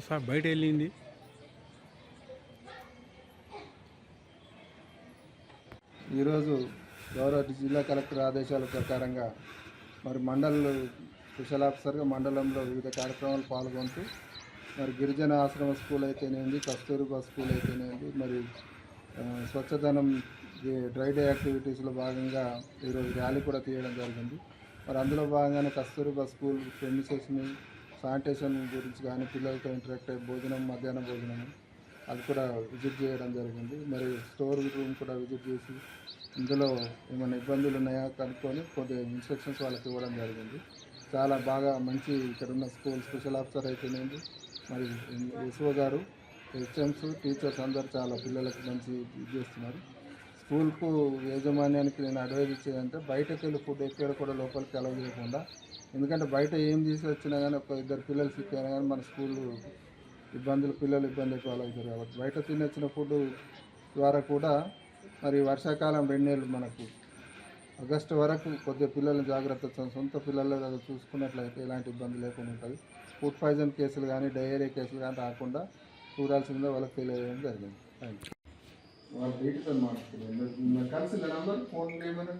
Sir బయట వెళ్ళింది. ఈరోజు గౌరవ జిల్లా కలెక్టర్ ఆదేశాల ప్రకారంగా మరి స్పెషల్ ఆఫీసర్గా మండలంలో వివిధ కార్యక్రమాలు పాల్గొంటూ మరి గిరిజన ఆశ్రమ స్కూల్ అయితేనేది, కస్తూరిబా స్కూల్ అయితేనేది, మరి స్వచ్ఛధనం డ్రై డే యాక్టివిటీస్లో భాగంగా ఈరోజు ర్యాలీ కూడా తీయడం జరిగింది. మరి అందులో భాగంగానే కస్తూరిబా స్కూల్ ప్రెమిసెస్ని శానిటేషన్ గురించి కానీ, పిల్లలతో ఇంటరాక్ట్ అయ్యే భోజనం, మధ్యాహ్న భోజనం అది కూడా విజిట్ చేయడం జరిగింది. మరి స్టోర్ రూమ్ కూడా విజిట్ చేసి ఇందులో ఏమైనా ఇబ్బందులు ఉన్నాయా కనుక్కొని కొద్దిగా ఇన్స్ట్రక్షన్స్ వాళ్ళకి ఇవ్వడం జరిగింది. చాలా బాగా మంచి ఇక్కడ ఉన్న స్కూల్ స్పెషల్ ఆఫీసర్ అయితేనేది, మరి ఎస్ఓ గారు, హెచ్ఎంస్, టీచర్స్ అందరూ చాలా పిల్లలకు మంచి ఇది చేస్తున్నారు. స్కూల్కు యాజమాన్యానికి నేను అడ్వైజ్ ఇచ్చేదంటే బయటకు వెళ్ళి ఫుడ్ ఎక్కడ కూడా లోపలికి అలౌ చేయకుండా, ఎందుకంటే బయట ఏం తీసి వచ్చినా కానీ ఒక ఇద్దరు పిల్లలు సిక్ అయినా కానీ మన స్కూల్ పిల్లలు ఇబ్బంది పాలవుతారు. కాబట్టి బయట తినొచ్చిన ఫుడ్ ద్వారా కూడా మరి వర్షాకాలం 2 నెలలు మనకు ఆగస్టు వరకు కొద్దిగా పిల్లల్ని జాగ్రత్త సొంత పిల్లలు చూసుకున్నట్లయితే ఎలాంటి ఇబ్బంది లేకుండా ఉంటుంది. ఫుడ్ పాయిజన్ కేసులు కానీ, డయేరియా కేసులు కానీ రాకుండా చూడాల్సిందో వాళ్ళకి తెలియజేయడం జరిగింది. Thank you. వాళ్ళు వీటితో మాట్లాడుతున్నారు కలిసి నెంబర్ ఫోన్ ఏమైనా